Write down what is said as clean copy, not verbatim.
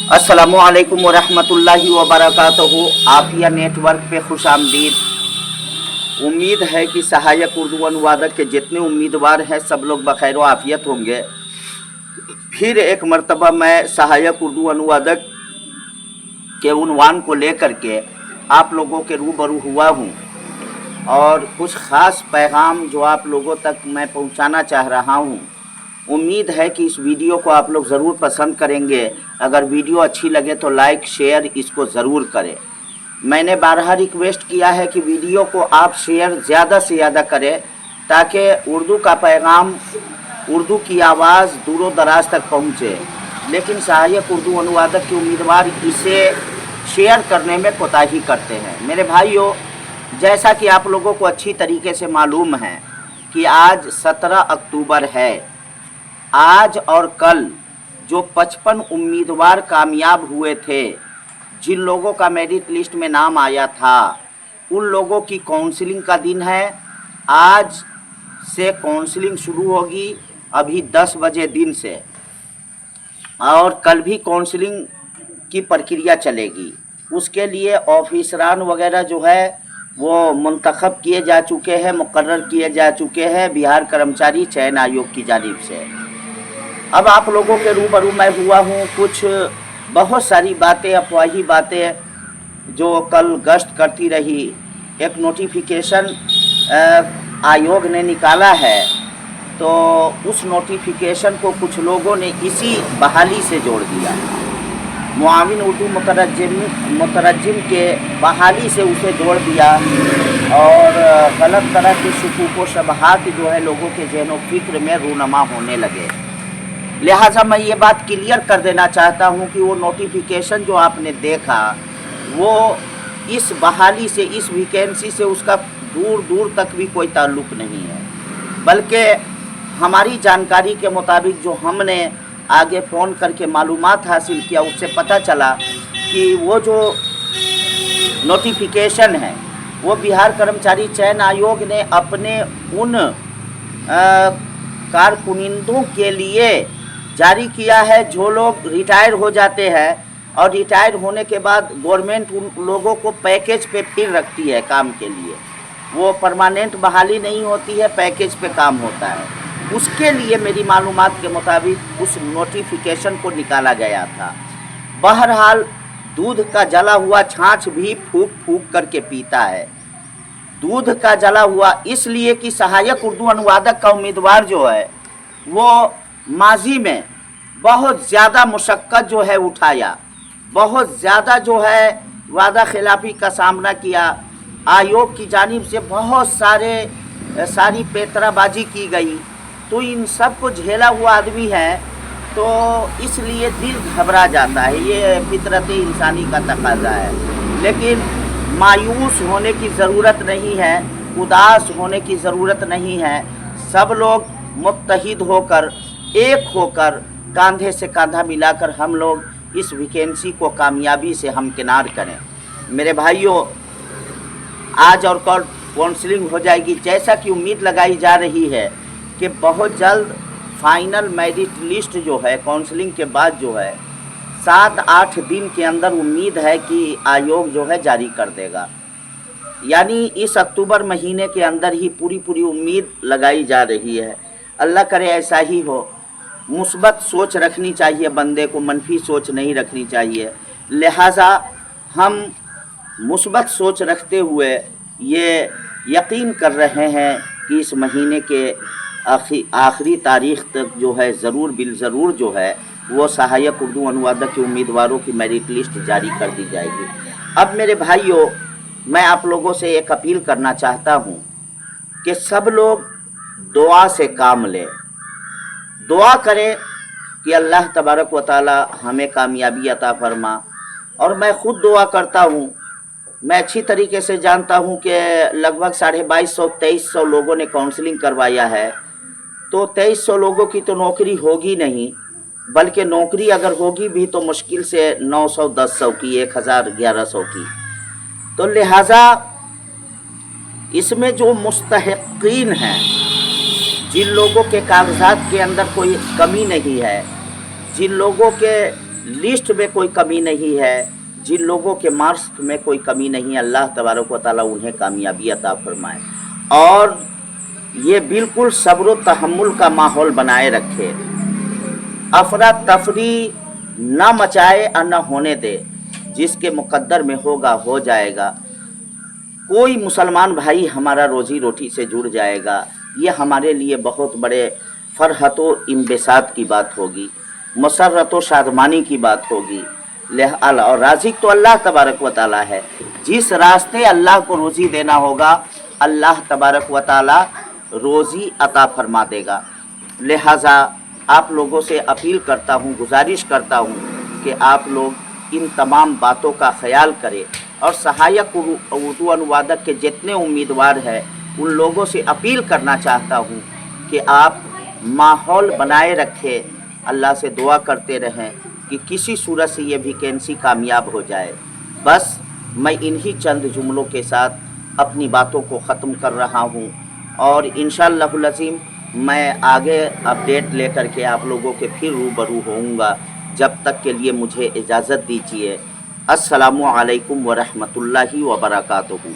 अस्सलामुअलैकुम वरहमतुल्लाहि वबरकातुहू। आफिया नेटवर्क पे खुश आमदीद। उम्मीद है कि सहायक उर्दू अनुवादक के जितने उम्मीदवार हैं सब लोग बखैर व आफियत होंगे। फिर एक मर्तबा मैं सहायक उर्दू अनुवादक के उन्वान को लेकर के आप लोगों के रूबरू हुआ हूँ और कुछ ख़ास पैगाम जो आप लोगों तक मैं पहुँचाना चाह रहा हूँ। उम्मीद है कि इस वीडियो को आप लोग ज़रूर पसंद करेंगे। अगर वीडियो अच्छी लगे तो लाइक शेयर इसको ज़रूर करें। मैंने बारहा रिक्वेस्ट किया है कि वीडियो को आप शेयर ज़्यादा से ज़्यादा करें ताकि उर्दू का पैगाम, उर्दू की आवाज़ दूरों दराज तक पहुँचे। लेकिन सहायक उर्दू अनुवादक के उम्मीदवार इसे शेयर करने में कोताही करते हैं। मेरे भाइयों, जैसा कि आप लोगों को अच्छी तरीके से मालूम है कि आज 17 अक्टूबर है। आज और कल जो 55 उम्मीदवार कामयाब हुए थे, जिन लोगों का मेरिट लिस्ट में नाम आया था, उन लोगों की काउंसलिंग का दिन है। आज से काउंसलिंग शुरू होगी, अभी 10 बजे दिन से, और कल भी काउंसलिंग की प्रक्रिया चलेगी। उसके लिए ऑफिसरान वगैरह जो है वो मुंतखब किए जा चुके हैं, मुकर्रर किए जा चुके हैं बिहार कर्मचारी चयन आयोग की जानिब से। अब आप लोगों के रूबरू मैं हुआ हूँ। कुछ बहुत सारी बातें, अफवाही बातें जो कल गश्त करती रही, एक नोटिफिकेशन आयोग ने निकाला है, तो उस नोटिफिकेशन को कुछ लोगों ने इसी बहाली से जोड़ दिया। मुआविन उर्दू मुतरज्जिम के बहाली से उसे जोड़ दिया और गलत तरह के शुकूक व शबहात जो है लोगों के ज़हन व फिक्र में रूनमा होने लगे। लिहाजा मैं ये बात क्लियर कर देना चाहता हूँ कि वो नोटिफिकेशन जो आपने देखा वो इस बहाली से, इस वैकेंसी से उसका दूर दूर तक भी कोई ताल्लुक़ नहीं है। बल्कि हमारी जानकारी के मुताबिक जो हमने आगे फ़ोन करके मालूमात हासिल किया, उससे पता चला कि वो जो नोटिफिकेशन है वो बिहार कर्मचारी चयन आयोग ने अपने उन कारकुनिंदों के लिए जारी किया है जो लोग रिटायर हो जाते हैं और रिटायर होने के बाद गवर्नमेंट उन लोगों को पैकेज पे फिर रखती है काम के लिए। वो परमानेंट बहाली नहीं होती है, पैकेज पे काम होता है। उसके लिए मेरी मालूमात के मुताबिक उस नोटिफिकेशन को निकाला गया था। बहरहाल दूध का जला हुआ छाछ भी फूंक फूंक करके पीता है। दूध का जला हुआ इसलिए कि सहायक उर्दू अनुवादक का उम्मीदवार जो है वो माजी में बहुत ज़्यादा मुशक्क़त जो है उठाया, बहुत ज़्यादा जो है वादा खिलाफ़ी का सामना किया। आयोग की जानिब से बहुत सारी पेतराबाजी की गई, तो इन सब को झेला हुआ आदमी है, तो इसलिए दिल घबरा जाता है। ये फितरत इंसानी का तकाज़ा है। लेकिन मायूस होने की ज़रूरत नहीं है, उदास होने की ज़रूरत नहीं है। सब लोग मुत्तहिद होकर, एक होकर, कंधे से कंधा मिलाकर हम लोग इस वैकेंसी को कामयाबी से हमकिनार करें। मेरे भाइयों, आज और कल काउंसलिंग हो जाएगी। जैसा कि उम्मीद लगाई जा रही है कि बहुत जल्द फाइनल मेरिट लिस्ट जो है काउंसलिंग के बाद जो है 7-8 दिन के अंदर उम्मीद है कि आयोग जो है जारी कर देगा। यानी इस अक्टूबर महीने के अंदर ही पूरी उम्मीद लगाई जा रही है। अल्लाह करे ऐसा ही हो। मुस्बत सोच रखनी चाहिए बंदे को, मनफी सोच नहीं रखनी चाहिए। लिहाजा हम मुस्बत सोच रखते हुए ये यकीन कर रहे हैं कि इस महीने के आखिरी तारीख़ तक जो है ज़रूर बिल ज़रूर जो है वो सहायक उर्दू अनुवादक के उम्मीदवारों की मेरिट लिस्ट जारी कर दी जाएगी। अब मेरे भाइयों, मैं आप लोगों से एक अपील करना चाहता हूँ कि सब लोग दुआ से काम लें, दुआ करें कि अल्लाह तबारक व तआला हमें कामयाबी अता फरमा। और मैं ख़ुद दुआ करता हूँ। मैं अच्छी तरीके से जानता हूँ कि लगभग 2250-2300 लोगों ने काउंसलिंग करवाया है, तो 2300 लोगों की तो नौकरी होगी नहीं, बल्कि नौकरी अगर होगी भी तो मुश्किल से 900-1000 की, 1000-1100 की। तो लिहाजा इसमें जो मुस्तहिक़ीन हैं, जिन लोगों के कागजात के अंदर कोई कमी नहीं है, जिन लोगों के लिस्ट में कोई कमी नहीं है, जिन लोगों के मार्क्स में कोई कमी नहीं है, अल्लाह तबारक व तआला उन्हें कामयाबी अता फरमाए और ये बिल्कुल सब्र व तहम्मुल का माहौल बनाए रखे, अफरा तफरी न मचाए और न होने दे। जिसके मुकद्दर में होगा हो जाएगा। कोई मुसलमान भाई हमारा रोजी रोटी से जुड़ जाएगा, ये हमारे लिए बहुत बड़े फरहत व इम्बेसात की बात होगी, मसरत व शादमानी की बात होगी। और राज़िक तो अल्लाह तबारक व तआला है। जिस रास्ते अल्लाह को रोज़ी देना होगा, अल्लाह तबारक व तआला रोज़ी अता फरमा देगा। लिहाजा आप लोगों से अपील करता हूँ, गुजारिश करता हूँ कि आप लोग इन तमाम बातों का ख्याल करें और सहायक उर्दू अनुवादक के जितने उम्मीदवार हैं उन लोगों से अपील करना चाहता हूँ कि आप माहौल बनाए रखें, अल्लाह से दुआ करते रहें कि किसी सूरत से ये वैकेंसी कामयाब हो जाए। बस मैं इन्हीं चंद जुमलों के साथ अपनी बातों को ख़त्म कर रहा हूँ और इंशाअल्लाहुल अज़ीम मैं आगे अपडेट लेकर के आप लोगों के फिर रूबरू होऊंगा। जब तक के लिए मुझे इजाज़त दीजिए। अस्सलामु अलैकुम व रहमतुल्लाहि व बरकातुहू।